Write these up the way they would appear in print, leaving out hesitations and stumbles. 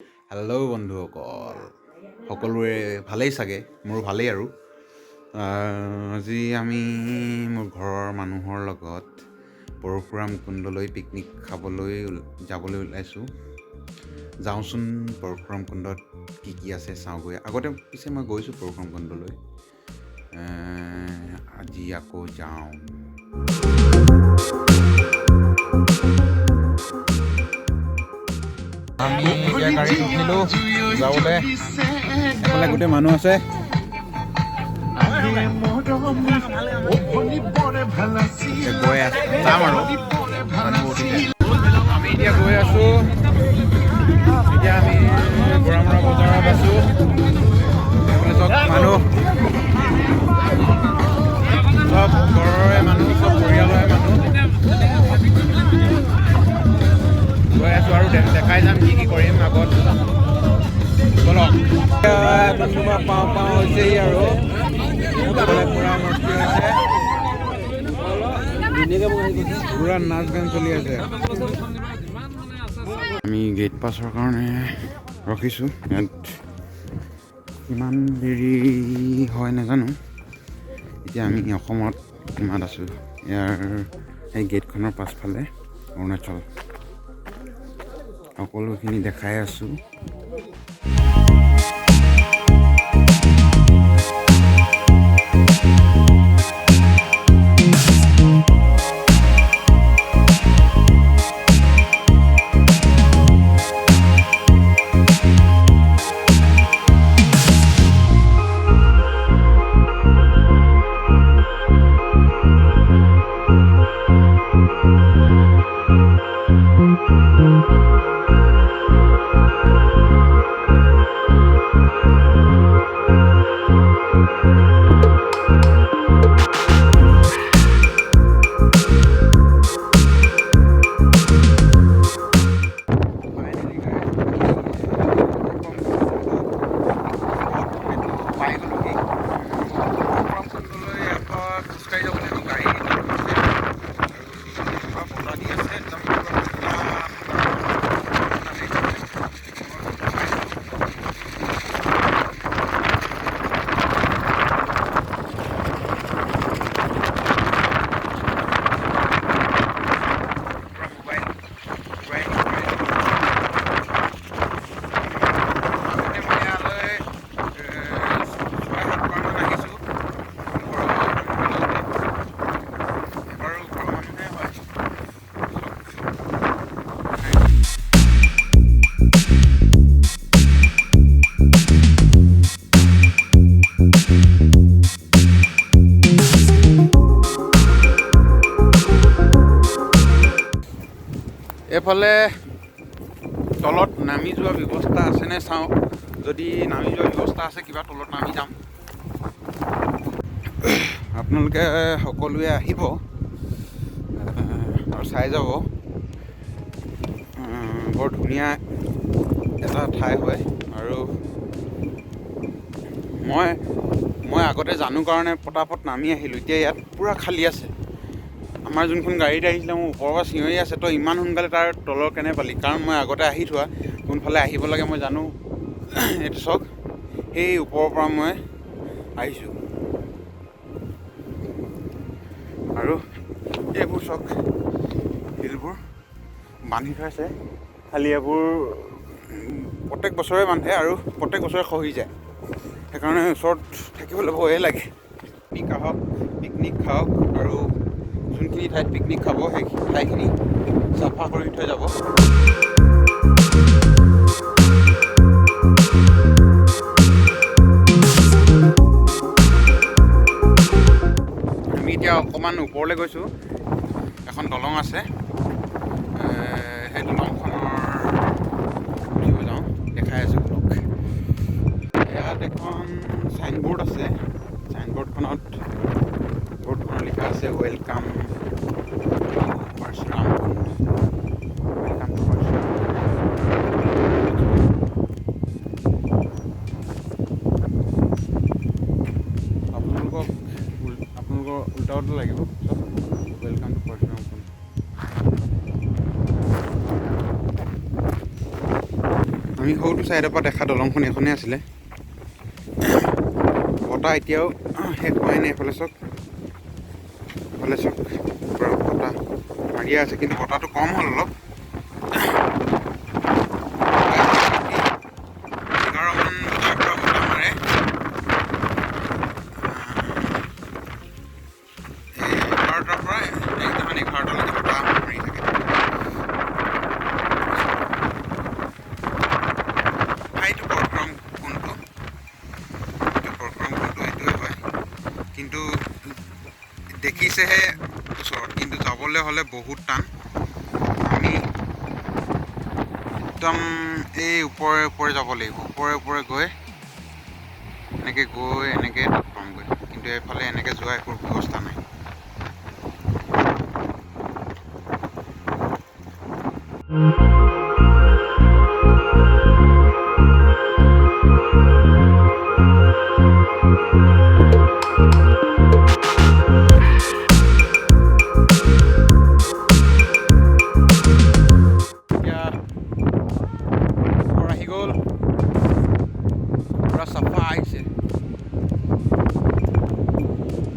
Hello' বন্ধুসকল, সকলোৰে ভালেই চাগে, মোৰ ভালেই আৰু আজি আমি মোৰ ঘৰৰ মানুহৰ লগত পৰশুৰাম কুণ্ডলৈ পিকনিক খাবলৈ যাবলৈ ওলাইছোঁ। যাওঁচোন পৰশুৰাম কুণ্ডত কি কি আছে চাওঁগৈ। আগতে পিছে মই গৈছোঁ পৰশুৰাম কুণ্ডলৈ, আজি আকৌ যাওঁ। আমি এতিয়া গাড়ীত উঠিলোঁ যাবলৈ। এফালে গোটেই মানুহ আছে। গৈ আছোঁ, যাম আৰু মানুহ উঠিছে। আমি এতিয়া গৈ আছোঁ। এতিয়া আমি গোৰামৰা বজাৰত আছোঁ। এইফালে চব মানুহ, চব ঘৰৰে মানুহ, চব পৰিয়ালৰে মানুহ। গৈ আছোঁ আৰু দেখাই যাম কি কি কৰিম আগত। বলক তোমাৰ পাওঁ হৈছেহি আৰু পুৰা মস্তি হৈছে, পুৰা নাচ গান চলি আছে। আমি গেট পাছৰ কাৰণে ৰখিছোঁ। ইয়াত কিমান দেৰি হয় নাজানো। এতিয়া আমি অসমত সীমাত আছোঁ। ইয়াৰ এই গেটখনৰ পাছফালে অৰুণাচল। সকলোখিনি দেখাই আছোঁ। এইফালে তলত নামি যোৱা ব্যৱস্থা আছেনে চাওঁ। যদি নামি যোৱা ব্যৱস্থা আছে, কিবা তলত নামি যাম। আপোনালোকে সকলোৱে আহিব আৰু চাই যাব। বৰ ধুনীয়া এটা ঠাই হয়। আৰু মই আগতে জানো কাৰণে পটাপট নামি আহিলোঁ। এতিয়া ইয়াত পূৰা খালী আছে। আমাৰ যোনখন গাড়ীত আহিছিলে, মোৰ ওপৰৰ পৰা চিঞৰি আছে, তই ইমান সোনকালে তাৰ তলৰ কেনে পালি? কাৰণ মই আগতে আহি থোৱা, কোনফালে আহিব লাগে মই জানো। এইটো চাওক, সেই ওপৰৰ পৰা মই আহিছোঁ। আৰু এইবোৰ চাওক, শিলবোৰ বান্ধি থৈছে। খালি এইবোৰ প্ৰত্যেক বছৰে বান্ধে আৰু প্ৰত্যেক বছৰে খহি যায়। সেইকাৰণে ওচৰত থাকিবলৈ ভয়ে লাগে। পিকনিক খাওক আৰু যোনখিনি ঠাইত পিকনিক খাব সেই ঠাইখিনি চাফা কৰি থৈ যাব। আমি এতিয়া অকণমান ওপৰলৈ গৈছোঁ। এখন দলং আছে, সেই দলংখনৰ উঠিব যাওঁ, দেখাই আছোঁ ব্লক। ইয়াত এখন চাইনবোৰ্ড আছে। চাইনবোৰ্ডখনত বহুত ধৰণৰ লিখা আছে, welcome Parshuram Kund, welcome to Parshuram. আপোনালোকৰ উল্টাটো লাগিব, ৱেলকাম টু পৰশুৰাম কুণ্ড। আমি সৰুটো ছাইডৰ পৰা দেখা দলংখন এখনেই আছিলে। বতাহ এতিয়াও শেষ হোৱাই নাই। এইফালে চাওক বতাহ মাৰিয়ে আছে, কিন্তু বতাহটো কম হ'ল অলপ। 11মান বজাৰ পৰা বতাহ মাৰে। 11টাৰ পৰা একদম 11টালৈকে বতাহ মাৰি থাকে। এইটো পৰক্ৰম কোনটো এইটোৱে হয়, কিন্তু দেখিছেহে ওচৰত, কিন্তু যাবলৈ হ'লে বহুত টান। আমি একদম এই ওপৰে যাব লাগিব। ওপৰে গৈ এনেকৈ তাত পামগৈ, কিন্তু এইফালে এনেকৈ যোৱা একো ব্যৱস্থা নাই।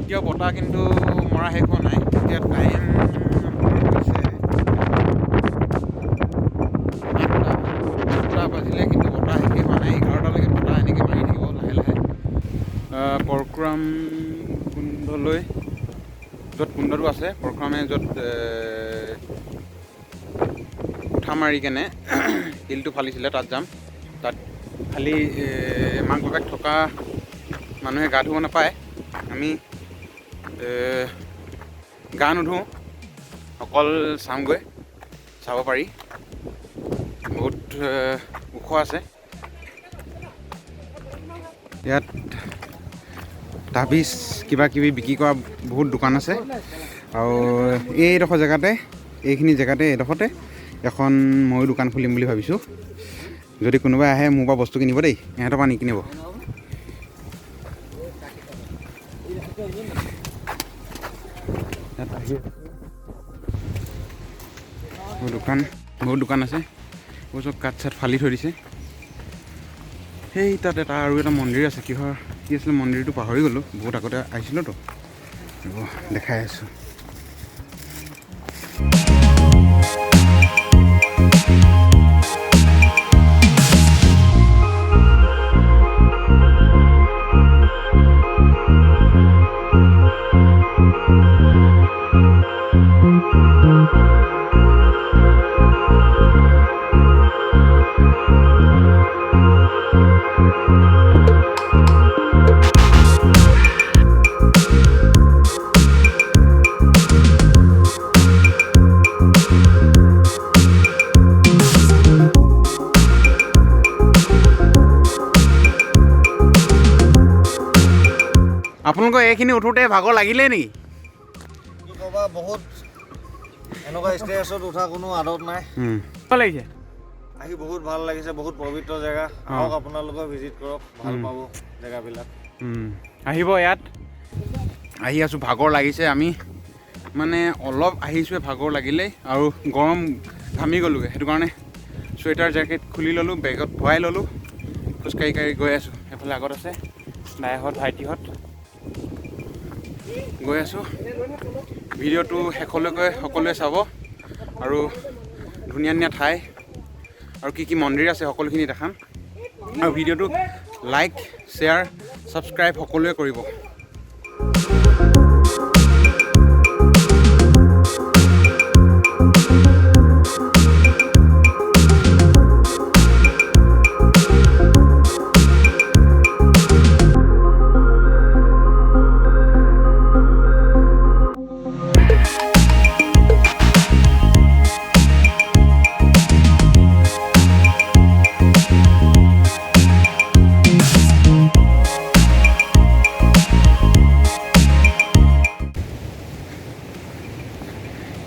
এতিয়াও বতাহ কিন্তু মৰা শেষ হোৱা নাই। এতিয়া টাইম হৈছে 8টা বাজিলে, কিন্তু বতাহ শেষেই হোৱা নাই। 11টালৈকে বতাহ এনেকৈ মাৰি থাকিব লাহে লাহে। পৰশুৰাম কুণ্ডলৈ, য'ত কুণ্ডটো আছে, পৰশুৰামে য'ত উঠা মাৰি কেনে শিলটো ফালিছিলে, তাত যাম। তাত খালি মাক বাপেক থকা মানুহে গা ধুব নাপায়। আমি গা নুধুওঁ, অকল চামগৈ। চাব পাৰি, বহুত ওখ আছে ইয়াত। তাবিজ কিবা কিবি বিক্ৰী কৰা বহুত দোকান আছে। আৰু এইডোখৰ জেগাতে, এইডোখৰতে এখন ময়ো দোকান খুলিম বুলি ভাবিছোঁ। যদি কোনোবাই আহে মোৰ পৰা বস্তু কিনিব দেই, ইহঁতৰ পৰা নিকিনিব। বহুত দোকান আছে। চব কাঠ চাঠ ফালি থৈ দিছে। সেই তাত আৰু এটা মন্দিৰ আছে। কি আছিলে মন্দিৰটো পাহৰি গ'লোঁ, বহুত আগতে আহিছিলোঁতো। দেখাই আছোঁ। আপোনালোকৰ এইখিনি উঠোঁতে ভাগৰ লাগিলেই নেকি? কি ক'বা, বহুত এনেকুৱা ষ্টেজত উঠা কোনো আদত নাই। ভাল লাগিছে, আহি বহুত ভাল লাগিছে। বহুত পবিত্ৰ জেগা। আহক আপোনালোকে ভিজিট কৰক, ভাল পাব জেগাবিলাক। আহিব ইয়াত। আহি আছোঁ, ভাগৰ লাগিছে। আমি মানে অলপ আহিছোঁৱে, ভাগৰ লাগিলেই। আৰু গৰম ঘামি গ'লোগৈ, সেইটো কাৰণে চুৱেটাৰ জেকেট খুলি ল'লোঁ, বেগত ভৰাই ল'লোঁ। খোজকাঢ়ি গৈ আছোঁ। এইফালে আগত আছে দাইহঁত, ভাইটিহঁত। গৈ আছোঁ। ভিডিঅ'টো শেষলৈকে সকলোৱে চাব। আৰু ধুনীয়া ধুনীয়া ঠাই আৰু কি মন্দিৰ আছে সকলোখিনি দেখাম। আৰু ভিডিঅ'টো লাইক, শ্বেয়াৰ, ছাবস্ক্ৰাইব সকলোৱে কৰিব।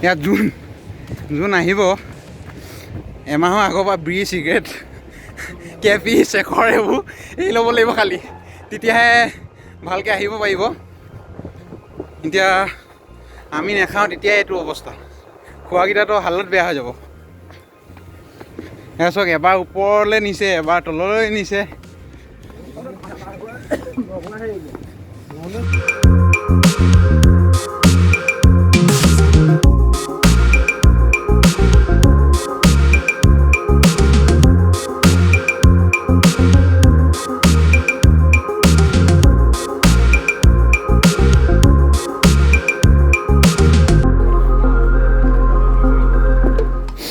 ইয়াত যোন আহিব, এমাহৰ আগৰ পৰা বিড়ি, চিগাৰেট, কেপি, চেখৰ এইবোৰ এৰি ল'ব লাগিব খালি, তেতিয়াহে ভালকৈ আহিব পাৰিব। এতিয়া আমি নাখাওঁ, তেতিয়াই এইটো অৱস্থা। খোৱাকেইটাতো হালত বেয়া হৈ যাব। এয়া চাওক এবাৰ ওপৰলৈ নিছে এবাৰ তললৈ নিছে।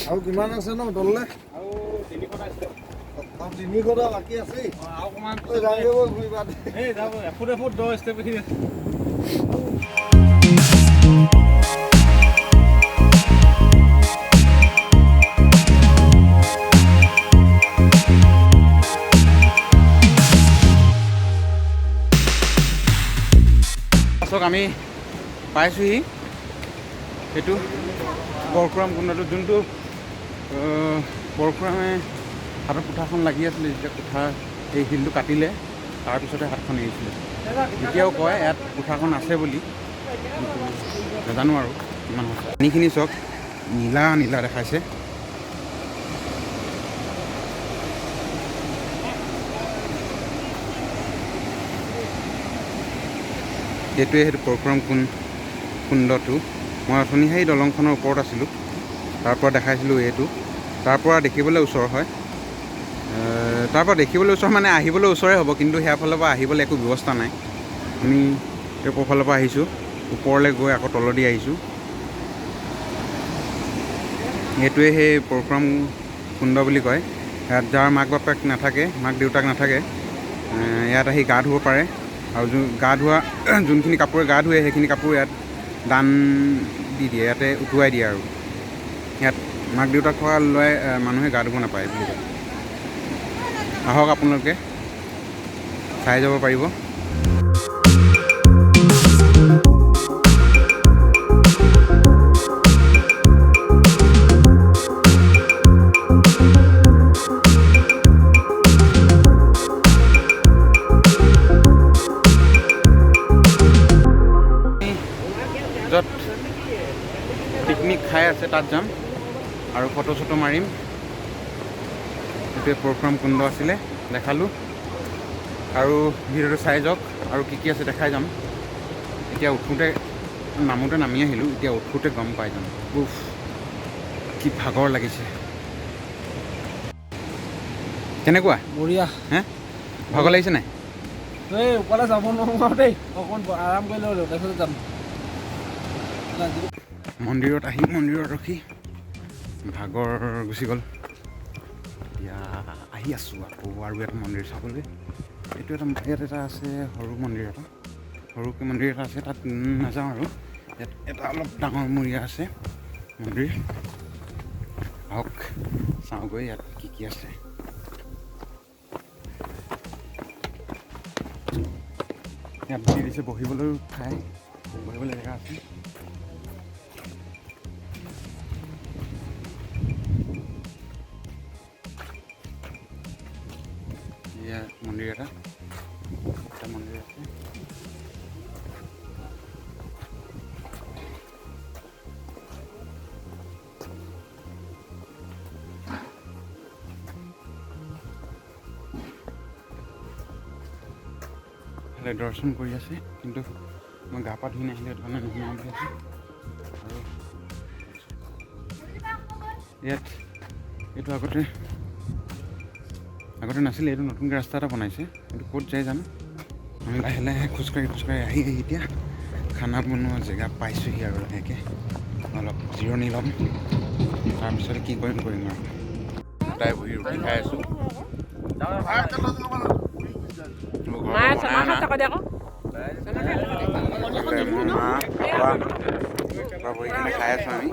আৰু কিমান আছে ন তললৈ? আৰু 300টা আছে। 300টা বাকী আছে। আৰু অকণমান ঘূৰিবা এই যাব এফুট 10 ষ্টেপ এইখিনি আছে। পাছত আমি পাইছোঁহি সেইটো পৰশুৰাম কুণ্ডটো, যোনটো পৰশুৰামে হাতত কুঠাৰখন লাগি আছিলে, যেতিয়া কুঠাৰ এই শিলটো কাটিলে তাৰপিছতে হাতখন এৰিছিলে। এতিয়াও কয় ইয়াত কুঠাৰখন আছে বুলি, নাজানো আৰু কিমান হৈছে। পানীখিনি চাওক নীলা নীলা দেখাইছে। এইটোৱে সেইটো পৰশুৰাম কুণ্ডটো। মই অথনি সেই দলংখনৰ ওপৰত আছিলোঁ, তাৰ পৰা দেখাইছিলোঁ এইটো। তাৰ পৰা দেখিবলৈ ওচৰ হয়, তাৰ পৰা দেখিবলৈ ওচৰ মানে আহিবলৈ ওচৰে হ'ব, কিন্তু সেয়া ফালৰ পৰা আহিবলৈ একো ব্যৱস্থা নাই। আমি এই ওপৰফালৰ পৰা আহিছোঁ, ওপৰলৈ গৈ আকৌ তলদি আহিছোঁ। এইটোৱে সেই পৰশুৰাম কুণ্ড বুলি কয়। ইয়াত যাৰ মাক বাপেক নাথাকে, মাক দেউতাক নাথাকে, ইয়াত আহি গা ধুব পাৰে। আৰু গা ধোৱা যোনখিনি কাপোৰে গা ধুৱে সেইখিনি কাপোৰ ইয়াত দান দি দিয়ে, ইয়াতে উটুৱাই দিয়ে। আৰু ইয়াত মাক দেউতাক থকা ল'ৰাই মানুহে গা ধুব নাপায় বুলি কয়। আহক আপোনালোকে চাই যাব পাৰিব। য'ত পিকনিক খাই আছে তাত যাম আৰু ফটো চটো মাৰিম। এইটোৱে পৰশুৰাম কুণ্ড আছিলে, দেখালোঁ। আৰু ভিডিঅ'টো চাই যাওক, আৰু কি কি আছে দেখাই যাম। এতিয়া নামোতে নামি আহিলোঁ, এতিয়া উঠোঁতে গম পাই যাম। উফ, কি ভাগৰ লাগিছে। কেনেকুৱা? বঢ়িয়া। হে ভাগৰ লাগিছে নাই? এই ওপৰলৈ যাব নোৱাৰোঁ দেই, অকণ আৰাম কৰি ল'লোঁ, তাৰপিছত যাম। মন্দিৰত আহি মন্দিৰত ৰখি ভাগৰ গুচি গ'ল। এতিয়া আহি আছোঁ আকৌ আৰু এটা মন্দিৰ চাবলৈ। এইটো ইয়াত এটা আছে সৰু মন্দিৰ এটা, সৰুকৈ মন্দিৰ এটা আছে, তাত নাযাওঁ আৰু। ইয়াত এটা অলপ ডাঙৰ মূৰীয়া আছে মন্দিৰ। আহক চাওঁগৈ ইয়াত কি কি আছে। ইয়াত দি দিছে বহিবলৈও ঠাই, বহিবলৈ জেগা আছে। ইয়াত মন্দিৰ এটা মন্দিৰ আছে। দৰ্শন কৰি আছে, কিন্তু মই গা পা ধুই নাহিলে সেইটো কাৰণে নোসোমাওঁ বুলি আছোঁ। আৰু ইয়াত এইটো আগতে নাছিলে, এইটো নতুনকৈ ৰাস্তা এটা বনাইছে। এইটো ক'ত যায় জানো। আমি লাহে লাহে খোজকাঢ়ি আহি এতিয়া খানা বনোৱা জেগা পাইছোঁহি আৰু লাহেকৈ অলপ জিৰণি ল'ম, তাৰপিছতে কি কৰিম আৰু। তাই বহি ৰুটি খাই আছোঁ। বহি কিনে খাই আছোঁ আমি।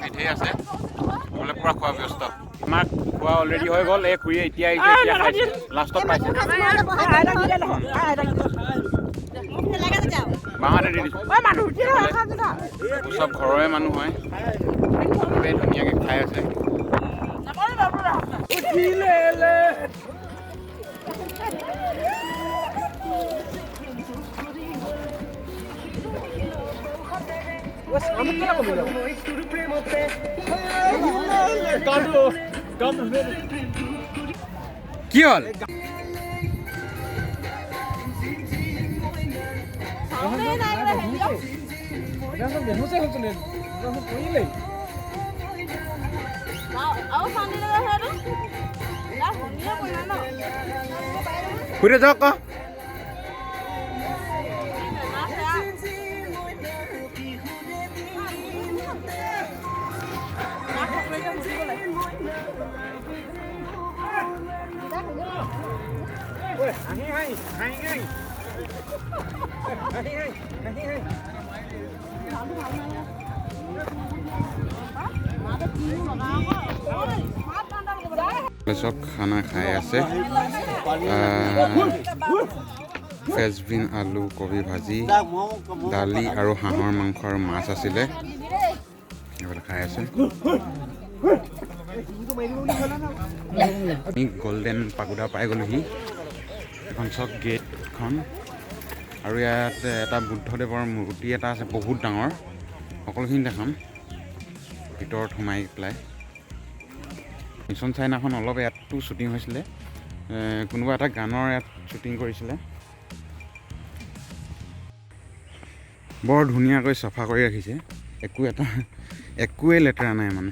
পিঠেই আছে বোলে, পূৰা খোৱা ব্যস্ত। আমাক খোৱা অলৰেডি হৈ গ'ল। এই খুৰীয়ে এতিয়া আহিছে, এতিয়া খাইছে, লাষ্টত পাইছে। বাঁহতে দি দিছোঁ। চব ঘৰৰে মানুহ হয়, চবেই ধুনীয়াকৈ খাই আছে। কি হ'ল ঘুৰে যাওক ক চব খানা খাই আছে ফ্ৰেঞ্চবিন আলু কবি ভাজি দালি আৰু হাঁহৰ মাংস আৰু মাছ আছিলে এইবিলাক খাই আছে আমি গল্ডেন পাগোডা পাই গ'লোহি এখন চব গেটখন আৰু ইয়াত এটা বুদ্ধদেৱৰ মূৰ্তি এটা আছে বহুত ডাঙৰ সকলোখিনি দেখাম ভিতৰত সোমাই পেলাই মিছন চাইনাখন অলপ ইয়াতো শ্বুটিং হৈছিলে কোনোবা এটা গানৰ ইয়াত শ্বুটিং কৰিছিলে বৰ ধুনীয়াকৈ চাফা কৰি ৰাখিছে একোৱেই লেতেৰা নাই মানে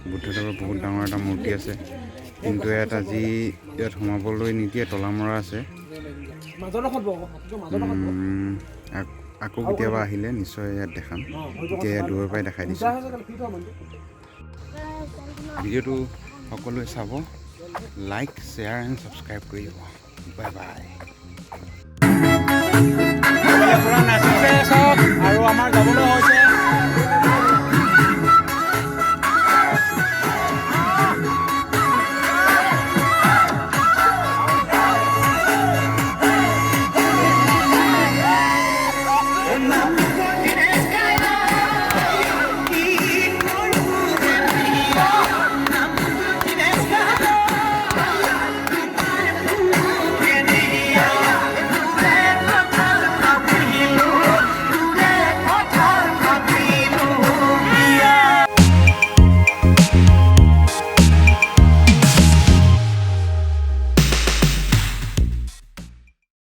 বুদ্ধদেৱৰ বহুত ডাঙৰ এটা মূৰ্তি আছে কিন্তু ইয়াত আজি ইয়াত সোমাবলৈ নিদিয়ে তলা মৰা আছে আকৌ কেতিয়াবা আহিলে নিশ্চয় ইয়াত দেখাম এতিয়া দূৰৰ পৰাই দেখাই দিছোঁ ভিডিঅ'টো সকলোৱে চাব লাইক শ্বেয়াৰ এণ্ড ছাবস্ক্ৰাইব কৰি দিব বাই বাই আৰু আমাৰ যাবলৈ হৈছে